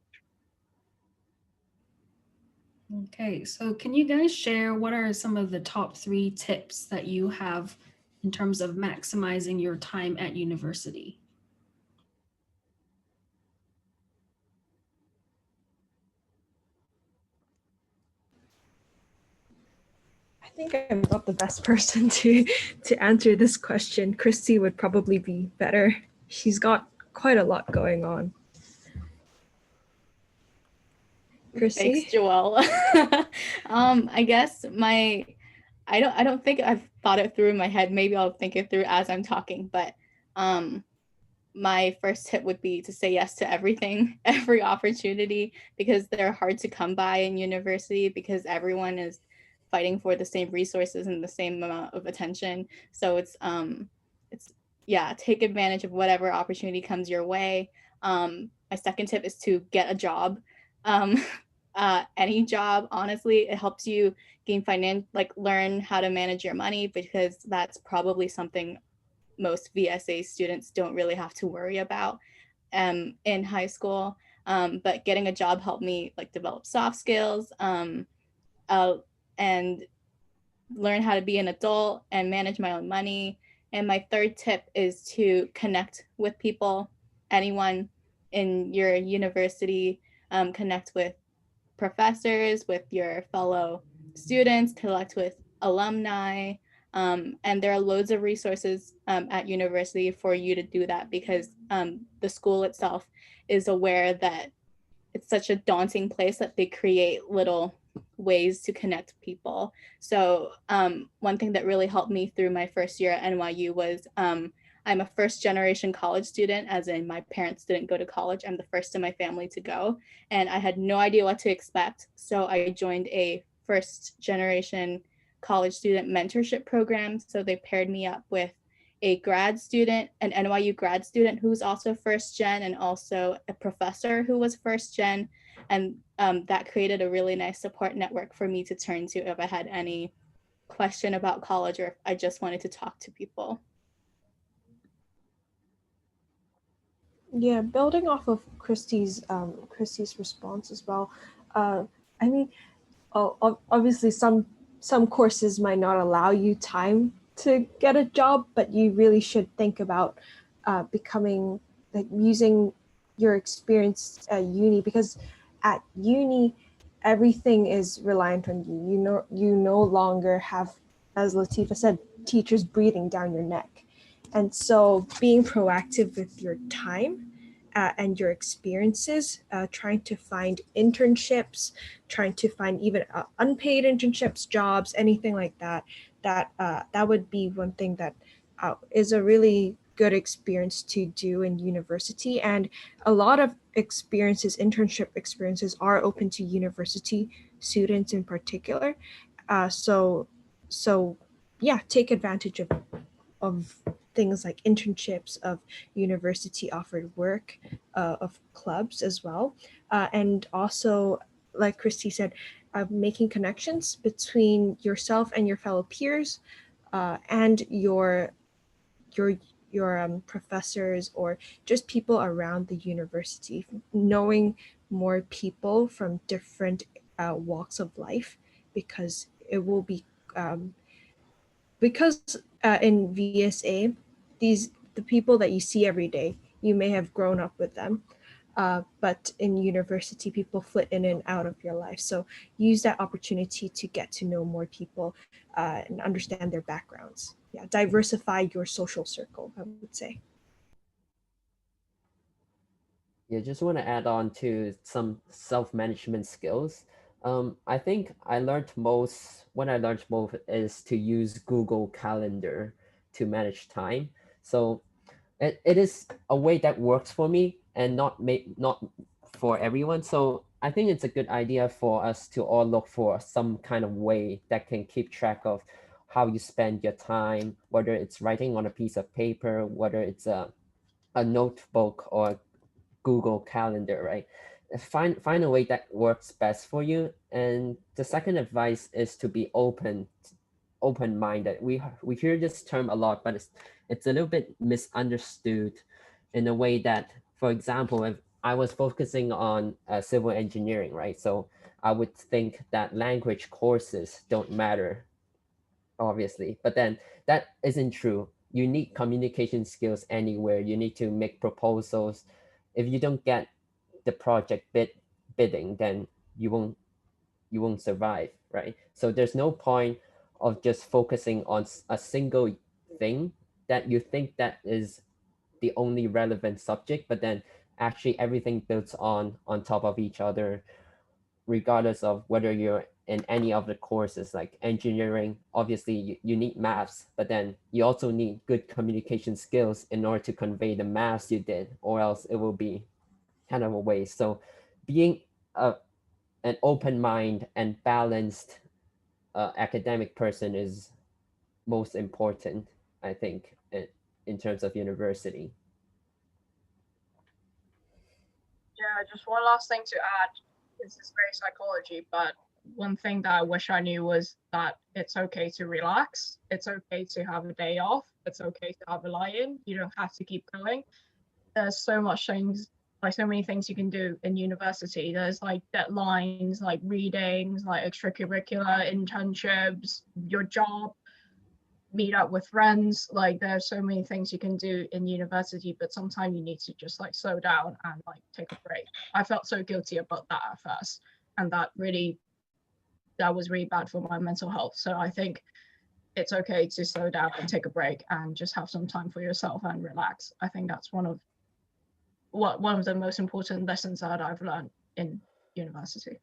Okay, so can you guys share what are some of the top 3 tips that you have in terms of maximizing your time at university? I think I'm not the best person to answer this question. Christy would probably be better. She's got quite a lot going on. Christy? Thanks, Joelle. I guess I don't think I've thought it through in my head. Maybe I'll think it through as I'm talking, but my first tip would be to say yes to everything, every opportunity, because they're hard to come by in university because everyone is fighting for the same resources and the same amount of attention. So it's take advantage of whatever opportunity comes your way. My second tip is to get a job. Any job, honestly, it helps you gain learn how to manage your money, because that's probably something most VSA students don't really have to worry about in high school. But getting a job helped me like develop soft skills and learn how to be an adult and manage my own money. And my third tip is to connect with people, anyone in your university, connect with professors, with your fellow students, connect with alumni, and there are loads of resources at university for you to do that, because the school itself is aware that it's such a daunting place that they create little ways to connect people. So one thing that really helped me through my first year at NYU was I'm a first generation college student, as in my parents didn't go to college. I'm the first in my family to go, and I had no idea what to expect. So I joined a first generation college student mentorship program. So they paired me up with a grad student, an NYU grad student who's also first gen, and also a professor who was first gen. And that created a really nice support network for me to turn to if I had any question about college or if I just wanted to talk to people. Yeah, building off of Christy's response as well. I mean, obviously some courses might not allow you time to get a job, but you really should think about becoming like using your experience at uni, because at uni everything is reliant on you. You no longer have, as Latifa said, teachers breathing down your neck. And so being proactive with your time and your experiences, trying to find internships, trying to find even unpaid internships, jobs, anything like that, that would be one thing that is a really good experience to do in university. And a lot of experiences, internship experiences, are open to university students in particular. So yeah, take advantage of things like internships, of university offered work, of clubs as well. And also, like Christy said, making connections between yourself and your fellow peers, and your professors, or just people around the university. Knowing more people from different walks of life, because it will be because in VSA, the people that you see every day, you may have grown up with them, but in university, people flit in and out of your life. So use that opportunity to get to know more people, and understand their backgrounds. Yeah, diversify your social circle, I would say. Yeah, just want to add on to some self-management skills. I think what I learned most is to use Google Calendar to manage time. So it is a way that works for me and not for everyone. So I think it's a good idea for us to all look for some kind of way that can keep track of how you spend your time, whether it's writing on a piece of paper, whether it's a notebook or Google Calendar, right? Find a way that works best for you. And the second advice is to be open-minded. We hear this term a lot, but it's a little bit misunderstood in a way that, for example, if I was focusing on civil engineering, right? So I would think that language courses don't matter, obviously, but then that isn't true. You need communication skills anywhere. You need to make proposals. If you don't get the project bidding, then you won't survive, right? So there's no point of just focusing on a single thing that you think that is the only relevant subject, but then actually everything builds on top of each other, regardless of whether you're in any of the courses. Like engineering, obviously you need maths, but then you also need good communication skills in order to convey the maths you did, or else it will be kind of a waste. So being an open mind and balanced academic person is most important, I think, in terms of university. Yeah, just one last thing to add. This is very psychology, but one thing that I wish I knew was that it's okay to relax. It's okay to have a day off. It's okay to have a lie-in. You don't have to keep going. There's so many things you can do in university. There's like deadlines, like readings, like extracurricular, internships, your job, meet up with friends. Like there's so many things you can do in university, but sometimes you need to just like slow down and like take a break. I felt so guilty about that at first, and that was really bad for my mental health. So I think it's okay to slow down and take a break and just have some time for yourself and relax. I think that's one of the most important lessons that I've learned in university.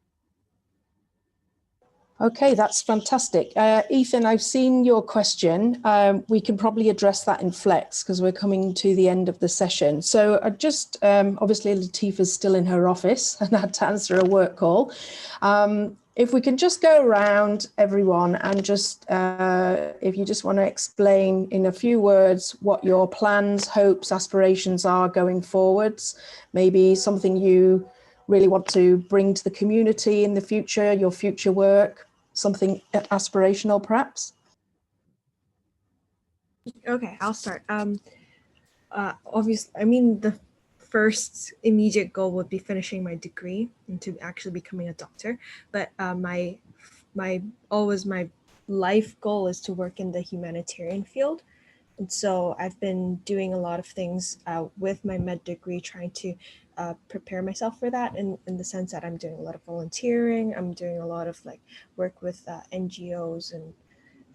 Okay, that's fantastic. Ethan, I've seen your question. We can probably address that in Flex because we're coming to the end of the session. So I just, obviously Latifah's still in her office and had to answer a work call. If we can just go around everyone and just, if you just want to explain in a few words what your plans, hopes, aspirations are going forwards, maybe something you really want to bring to the community in the future, your future work, something aspirational perhaps? Okay, I'll start. Obviously, I mean, the first immediate goal would be finishing my degree and to actually becoming a doctor. But my life goal is to work in the humanitarian field. And so I've been doing a lot of things with my med degree, trying to prepare myself for that in the sense that I'm doing a lot of volunteering. I'm doing a lot of like work with NGOs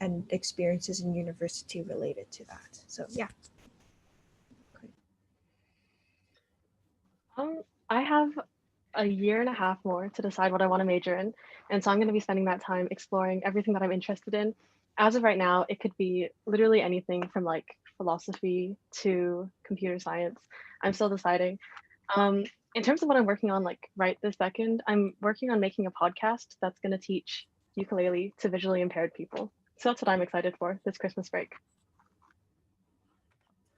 and experiences in university related to that. So yeah. I have a year and a half more to decide what I want to major in. And so I'm going to be spending that time exploring everything that I'm interested in. As of right now, it could be literally anything from like philosophy to computer science. I'm still deciding. In terms of what I'm working on, like right this second, I'm working on making a podcast that's going to teach ukulele to visually impaired people. So that's what I'm excited for this Christmas break.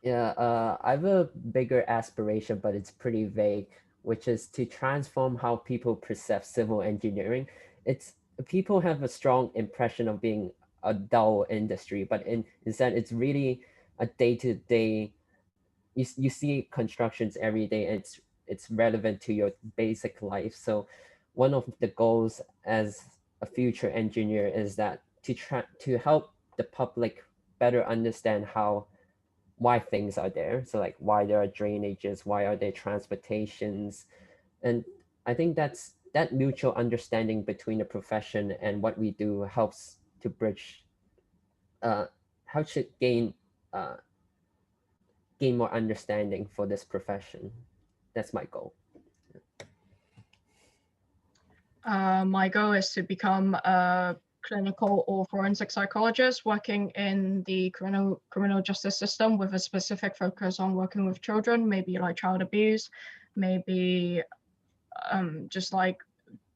Yeah, I have a bigger aspiration, but it's pretty vague, which is to transform how people perceive civil engineering. It's people have a strong impression of being a dull industry, but instead it's really a day-to-day. You see constructions every day, and it's relevant to your basic life. So one of the goals as a future engineer is that to help the public better understand why things are there. So like why there are drainages, why are there transportations. And I think that mutual understanding between the profession and what we do helps to bridge, how to gain more understanding for this profession. That's my goal. My goal is to become a clinical or forensic psychologist working in the criminal justice system with a specific focus on working with children, maybe like child abuse, maybe just like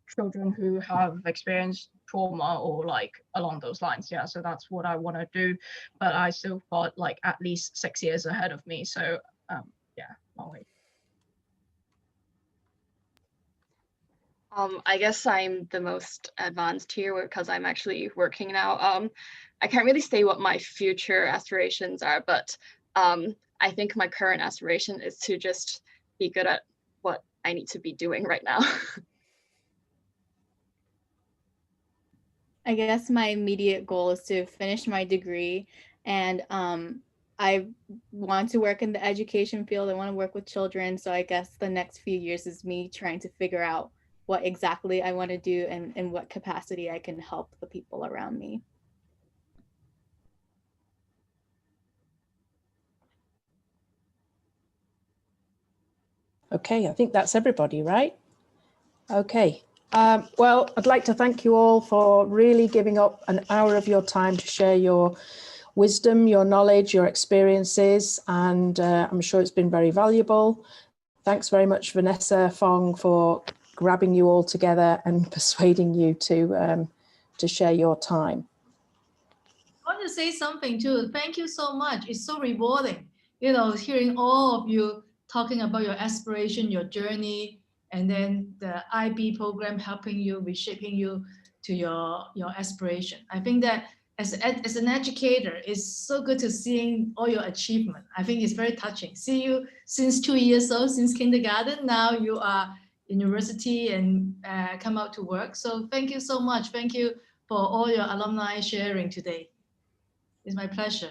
children who have experienced trauma or like along those lines. Yeah, so that's what I want to do, but I still got like at least 6 years ahead of me. So yeah, long way. I guess I'm the most advanced here because I'm actually working now. I can't really say what my future aspirations are, but I think my current aspiration is to just be good at what I need to be doing right now. I guess my immediate goal is to finish my degree, and I want to work in the education field. I want to work with children. So I guess the next few years is me trying to figure out what exactly I want to do and in what capacity I can help the people around me. Okay, I think that's everybody, right? Okay. Well, I'd like to thank you all for really giving up an hour of your time to share your wisdom, your knowledge, your experiences, and I'm sure it's been very valuable. Thanks very much, Vanessa Fong, for grabbing you all together and persuading you to share your time. I want to say something too. Thank you so much. It's so rewarding, you know, hearing all of you talking about your aspiration, your journey, and then the IB program helping you, reshaping you to your aspiration. I think that as an educator, it's so good to seeing all your achievement. I think it's very touching. See you since 2 years old, since kindergarten. Now you are in university and come out to work. So thank you so much. Thank you for all your alumni sharing today. It's my pleasure.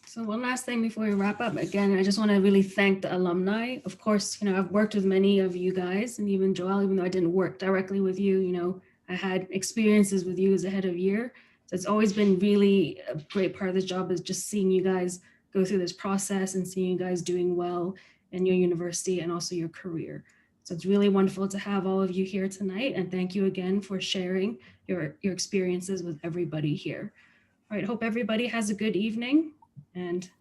So one last thing before we wrap up, again, I just want to really thank the alumni. Of course, you know, I've worked with many of you guys, and even Joelle, even though I didn't work directly with you, you know, I had experiences with you as a head of year. So it's always been really a great part of this job is just seeing you guys go through this process and seeing you guys doing well in your university and also your career. So it's really wonderful to have all of you here tonight. And thank you again for sharing your experiences with everybody here. All right, hope everybody has a good evening and